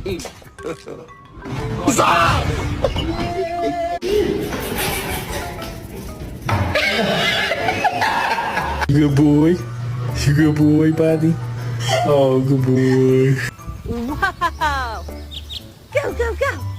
Good boy. Good boy, buddy. Oh, good boy. Wow! Go, go, go!